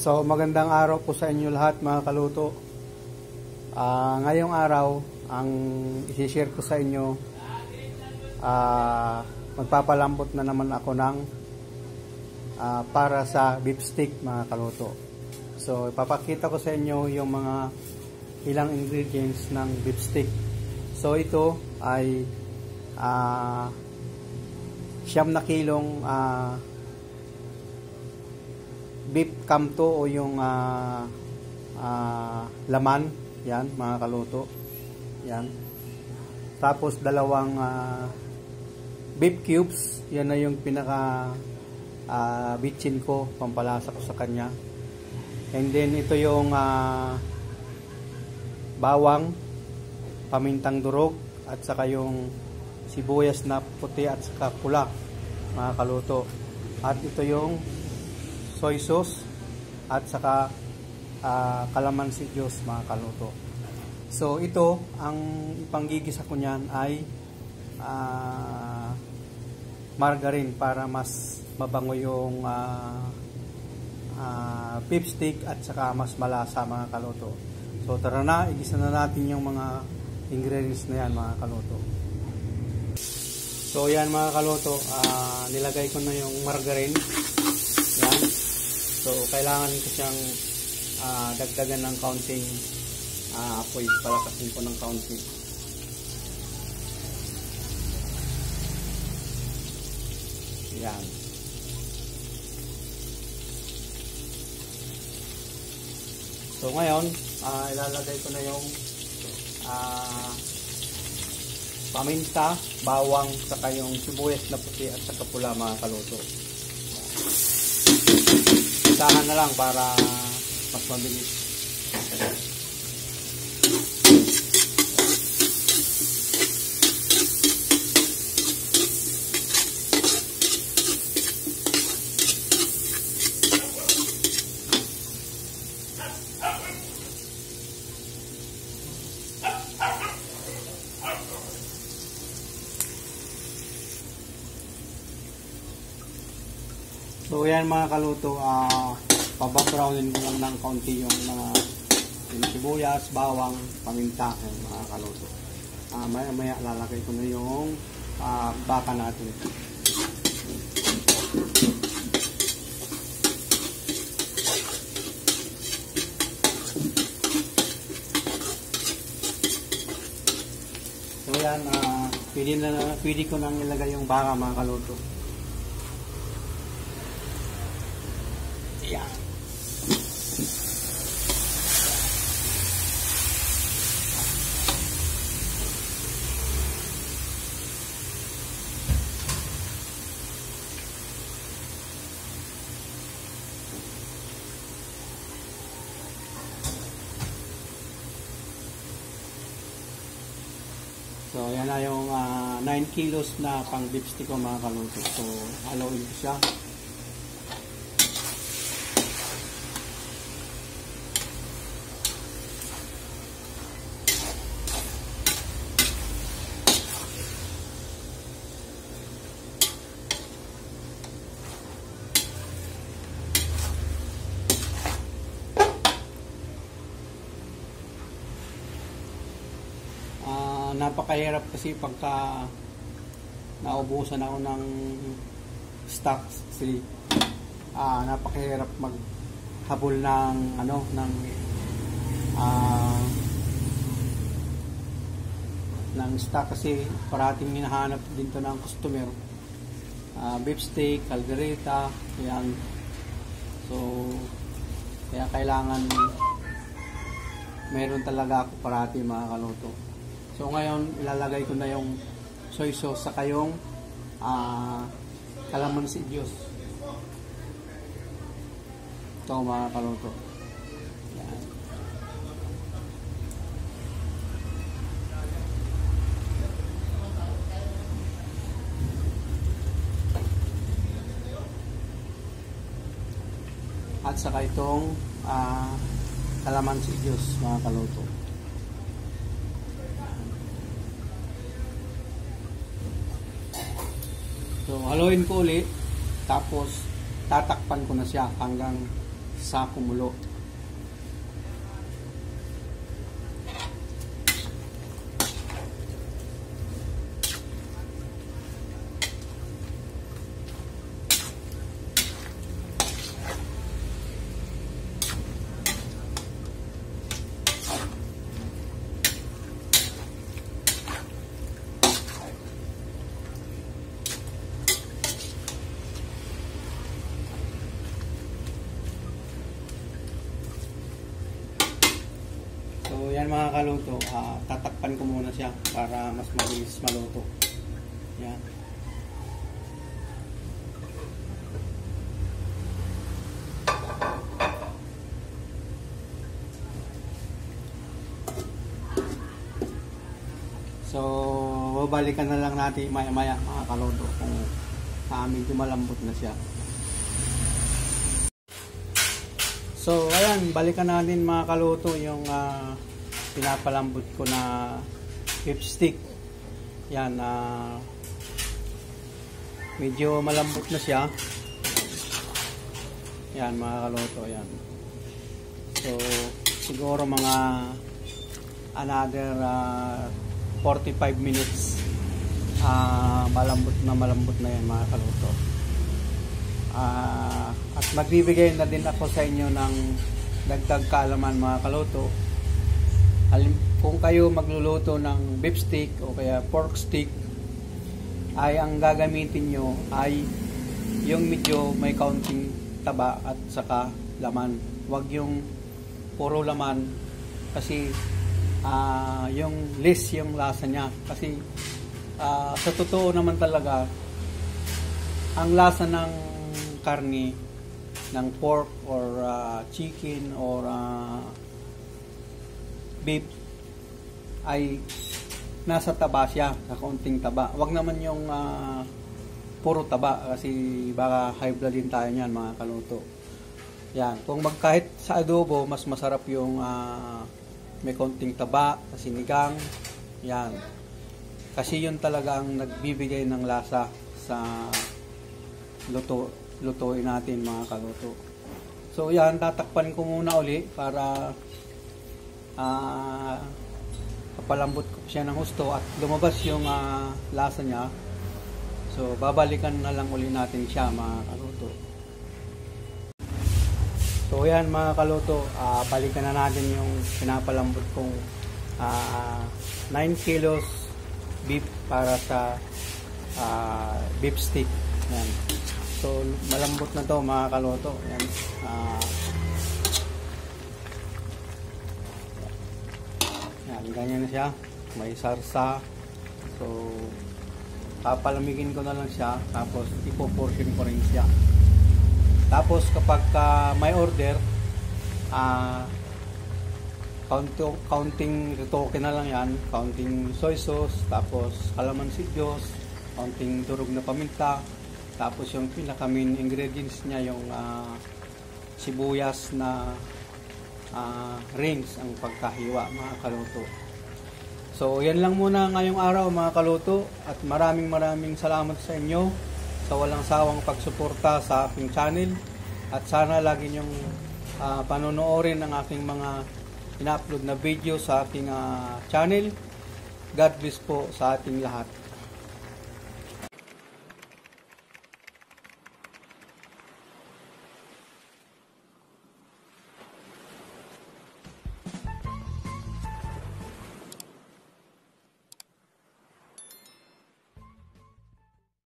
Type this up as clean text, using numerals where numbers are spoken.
So magandang araw po sa inyo lahat mga kaluto. Ngayong araw, ang isi-share ko sa inyo, magpapalambot na naman ako ng para sa beef steak mga kaluto. So ipapakita ko sa inyo yung mga ilang ingredients ng beef steak. So ito ay 9 kilong beef kamto o yung laman, yan mga kaluto, yan. Tapos 2 beef cubes, yan na yung pinaka bitchin ko, pampalasa ko sa kanya. And then ito yung bawang, pamintang durog, at saka yung sibuyas na puti at saka pula mga kaluto. At ito yung soy sauce at saka calamansi juice mga kaluto. So ito, ang ipanggigisa ko niyan ay margarine para mas mabango yung beef steak at saka mas malasa mga kaluto. So tara na, igisa na natin yung mga ingredients na yan mga kaluto. So yan mga kaluto, nilagay ko na yung margarine. Yan. So kailangan ko siyang dagdagan ng kaunting apoy, palakasin ko ng kaunting. Yan. So ngayon, ilalagay ko na yung paminta, bawang, saka yung sibuyas na puti at saka pula mga kaluto. Isahan na lang para mas mabilis. So yan mga kaluto, pababrownin ko lang ng kaunti yung mga sibuyas, bawang, paminta, mga kaluto. Maya lalagay ko na yung baka natin. So yan, pwede ko nang ilagay yung baka mga kaluto. Yan. So yan na yung 9 kilos na pang beef steak ko mga kaluto. So haluin ko siya. Napakahirap kasi pagka naubusan ako ng stock, napakahirap maghabol ng ng stock kasi parating hinahanap din to ng customer. Beef steak, caldereta, yan. So kaya kailangan meron talaga ako parati mga kaluto. So ngayon ilalagay ko na yung soy sauce saka yung calamansi juice. Ito mga kaluto. Yan. At saka itong calamansi juice mga kaluto. So haluin ko ulit, tapos tatakpan ko na siya hanggang sa kumulo. So yan mga kaluto, tatakpan ko muna siya para mas mabilis maluto. Yan. So babalikan na lang natin maya-maya mga kaluto kung medyo malambot na siya. So ayan, balikan natin mga kaluto yung pinapalambot ko na beef stick. Yan, medyo malambot na siya. Yan mga kaluto, yan. So siguro mga another 45 minutes malambot na yan mga kaluto. At magbibigay na din ako sa inyo ng dagdag kaalaman mga kaluto. Kung kayo magluluto ng beef stick o kaya pork stick, ay ang gagamitin nyo ay yung medyo may kaunting taba at saka laman. Huwag yung puro laman kasi yung less yung lasa niya. Kasi sa totoo naman talaga, ang lasa ng karne ng pork or chicken or beef ay nasa taba siya, sa kaunting taba. Wag naman yung puro taba kasi baka high blood din tayo niyan mga kaluto. Yan, kung kahit sa adobo mas masarap yung may kaunting taba sa sinigang. Yan. Kasi yun talaga ang nagbibigay ng lasa sa lutuin natin mga kaluto. So yan, tatakpan ko muna uli para kapalambot ko siya ng husto at lumabas yung lasa niya. So babalikan na lang uli natin siya mga kaluto. So yan mga kaluto, balikan na natin yung pinapalambot kong 9 kilos beef para sa beef stick. Yan. So malambot na to mga kaluto. Yan. Yan, ganyan na siya. May sarsa. So papalamigin ko na lang siya, tapos ipo-portion ko rin siya. Tapos kapag may order, counting retoke na lang yan, counting soy sauce, tapos calamansi juice, counting durog na paminta, tapos yung pinaka main ingredients niya yung sibuyas na rings ang pagkahiwa mga kaluto. So yan lang muna ngayong araw mga kaluto, at maraming salamat sa inyo sa walang sawang pagsuporta sa aking channel, at sana lagi nyong panonoorin ang aking mga ina-upload na video sa aking channel. God bless po sa ating lahat.